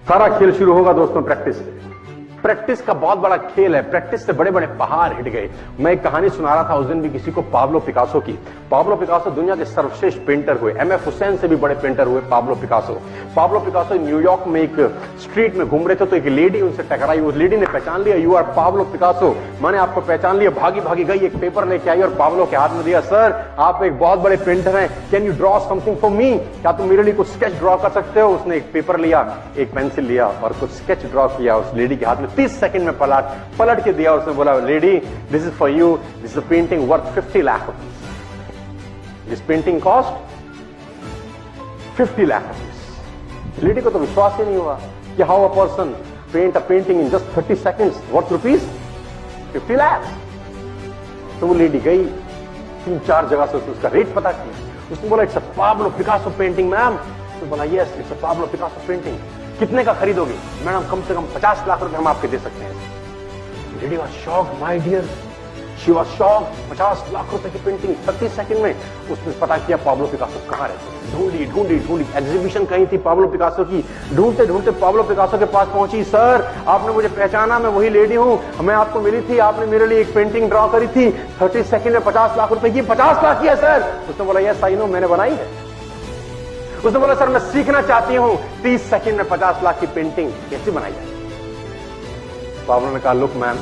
सारा खेल शुरू होगा दोस्तों प्रैक्टिस से। प्रैक्टिस का बहुत बड़ा खेल है। प्रैक्टिस से बड़े बड़े पहाड़ हिट गए। मैं एक कहानी सुना रहा था उस दिन भी किसी को, पाब्लो पिकासो की। पाब्लो पिकासो दुनिया के सर्वश्रेष्ठ पेंटर हुए। एमएफ हुसैन से भी बड़े पेंटर हुए Pablo Picasso. Pablo Picasso New York में एक स्ट्रीट में घूम रहे थे तो एक लेडी उनसे टकराई। उस लेडी ने पहचान लिया, यू आर पाब्लो पिकासो, मैंने आपको पहचान लिया। भागी भागी गई, एक पेपर लेके आई और पाब्लो के हाथ में दिया। सर आप एक बहुत बड़े पेंटर हैं, can you draw something for me, क्या तुम मेरे लिए कुछ स्केच ड्रॉ कर सकते हो। उसने एक पेपर लिया, एक पेंसिल लिया और कुछ स्केच ड्रॉ किया उस लेडी के हाथ में। 30 सेकंड में पलट के दिया। उसने बोला, lady this is for you, this is a painting worth 50 lakh rupees. This painting cost 50 lakh rupees. Lady को तो विश्वास ही नहीं हुआ कि how a person paint a painting in just 30 seconds worth rupees 50 lakh. तो वो लेडी गई, 3-4 जगह से उसका रेट पता किया। उसने बोला, it's a Pablo Picasso painting ma'am. तो बोला, yes it's a Pablo Picasso painting, कितने का खरीदोगे। मैडम कम से कम 50 लाख रुपए हम आपके दे सकते हैं। Lady was shocked, my dear, she was shocked. 50 lakh रुपए की पेंटिंग 30 सेकंड में। उसने पता किया पाब्लो पिकासो कहां रहते हैं। ढूंढी ढूंढी ढूंढी, एग्जीबिशन कहीं थी पाब्लो पिकासो की। ढूंढते ढूंढते पाब्लो पिकासो के पास पहुंची। सर आपने मुझे पहचाना, मैं वही लेडी हूं, मैं आपको मिली थी, आपने मेरे लिए एक पेंटिंग ड्रॉ करी थी 30 सेकंड में 50 लाख रुपए की। 50 लाख की है सर। उसने बोला, यस आई नो, मैंने बनाई है। उसने बोला, सर मैं सीखना चाहती हूं 30 सेकंड में 50 लाख की पेंटिंग कैसे बनाई जाए। पाब्लो ने कहा, लुक मैम,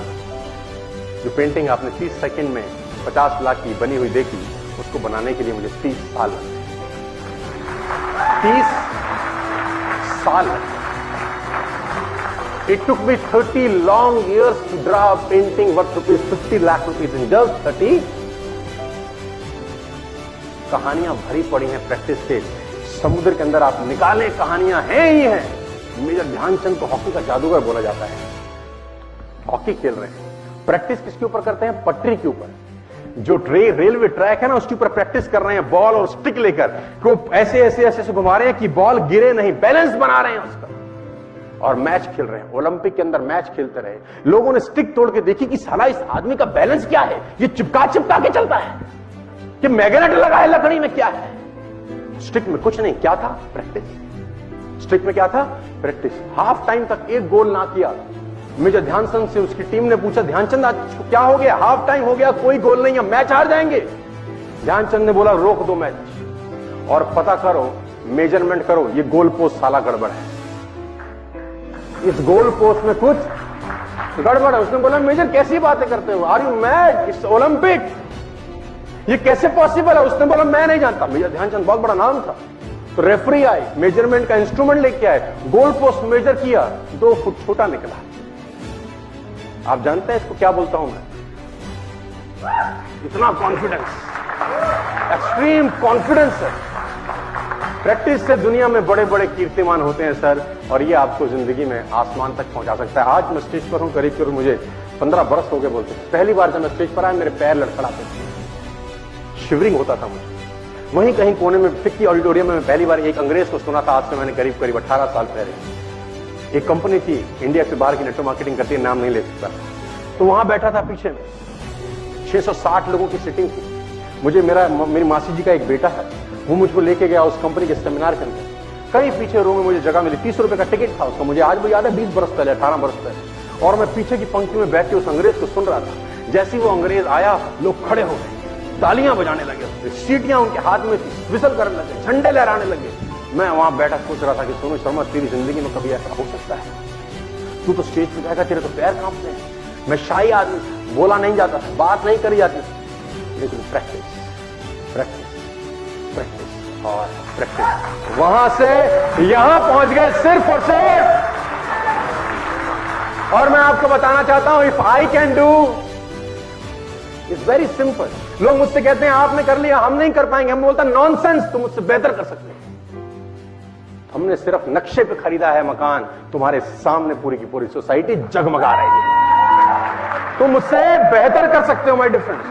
जो पेंटिंग आपने 30 सेकंड में 50 लाख की बनी हुई देखी, उसको बनाने के लिए मुझे 30 साल लगे। 30 साल लगे। It took me 30 long years to draw a painting worth rupees 50 lakh rupees in just 30। कहानियां भरी पड़ी हैं प्रैक्टिस के समुद्र के अंदर। आप निकाले, कहानियां हैं ही हैं। मेजर ध्यानचंद को हॉकी का जादूगर बोला जाता है। हॉकी खेल रहे हैं, प्रैक्टिस किसके ऊपर करते हैं, पटरी के ऊपर। जो रेलवे ट्रैक है ना, उसके ऊपर प्रैक्टिस कर रहे हैं, बॉल और स्टिक लेकर को ऐसे ऐसे ऐसे से घुमा रहे हैं कि बॉल गिरे नहीं, बैलेंस बना रहे हैं उसका, और मैच खेल रहे हैं। ओलंपिक के अंदर मैच खेलते रहे। लोगों ने स्टिक तोड़ के देखी कि साला इस आदमी का बैलेंस क्या है, ये चिपका चिपका के चलता है कि मैग्नेट लगा है लकड़ी में, क्या है। स्टिक में कुछ नहीं, क्या था, प्रैक्टिस। स्टिक में क्या था, प्रैक्टिस। हाफ टाइम तक एक गोल ना किया। मेजर ध्यानचंद से उसकी टीम ने पूछा, ध्यानचंद आज क्या हो गया, हाफ टाइम हो गया, कोई गोल नहीं है, मैच हार जाएंगे। ध्यानचंद ने बोला, रोक दो मैच और पता करो, मेजरमेंट करो, ये गोल पोस्ट साला गड़बड़ है, इस गोल पोस्ट में कुछ गड़बड़ है। उसने बोला, मेजर कैसी बातें करते हो, are you mad, it's Olympic, ये कैसे पॉसिबल है। उसने बोला, मैं नहीं जानता। मेजर ध्यानचंद बहुत बड़ा नाम था। तो रेफरी आए, मेजरमेंट का इंस्ट्रूमेंट लेके आए, गोल पोस्ट मेजर किया, 2 फुट छोटा निकला। आप जानते हैं इसको क्या बोलता हूं मैं, इतना कॉन्फिडेंस, एक्सट्रीम कॉन्फिडेंस है। प्रैक्टिस से दुनिया में बड़े बड़े कीर्तिमान होते हैं सर, और ये आपको जिंदगी में आसमान तक पहुंचा सकता है। आज मैं स्टेज पर हूं, करीब करीब मुझे 15 बरस हो गए बोलते। पहली बार जब मैं स्टेज पर आया, मेरे पैर लड़खड़ाते थे, शिवरिंग होता था मुझे। वहीं कहीं कोने में फिक्की ऑडिटोरियम में मैं पहली बार एक अंग्रेज को सुना था। आज से मैंने करीब करीब 18 साल पहले। एक कंपनी थी इंडिया से बाहर की, नेटवर्क मार्केटिंग करती है, नाम नहीं ले सकता। तो वहां बैठा था, पीछे 660 लोगों की सिटिंग थी। मुझे मेरी मासी जी का एक बेटा है, वो मुझको लेके गया उस कंपनी के सेमिनार के अंदर। कहीं पीछे रो में मुझे जगह मिली, 30 रुपए का टिकट था उसका, मुझे आज भी याद है, 20 बरस पहले, 18 बरस पहले। और मैं पीछे की पंक्ति में बैठ के उस अंग्रेज को सुन रहा था। जैसे ही वो अंग्रेज आया, लोग खड़े हो गए, तालियां बजाने लगे, सीटियां उनके हाथ में थी, विसल करने लगे, झंडे लहराने लगे। मैं वहां बैठा सोच रहा था कि सोनू शर्मा, तेरी जिंदगी में कभी ऐसा हो सकता है, तू तो स्टेज पे जाएगा, तेरे तो पैर कांपते हैं। मैं शाही आदमी था, बोला नहीं जाता था, बात नहीं करी जाती थी, लेकिन प्रैक्टिस प्रैक्टिस प्रैक्टिस और प्रैक्टिस, वहां से यहां पहुंच गए सिर्फ और सिर्फ। और मैं आपको बताना चाहता हूं, if I can do, it's very simple. लोग मुझसे कहते हैं आपने कर लिया, हम नहीं कर पाएंगे। हम बोलता नॉनसेंस, तुम मुझसे बेहतर कर सकते हो। हमने सिर्फ नक्शे पे खरीदा है मकान, तुम्हारे सामने पूरी की पूरी सोसाइटी जगमगा रही है। तुम मुझसे बेहतर कर सकते हो, माय डिफरेंस।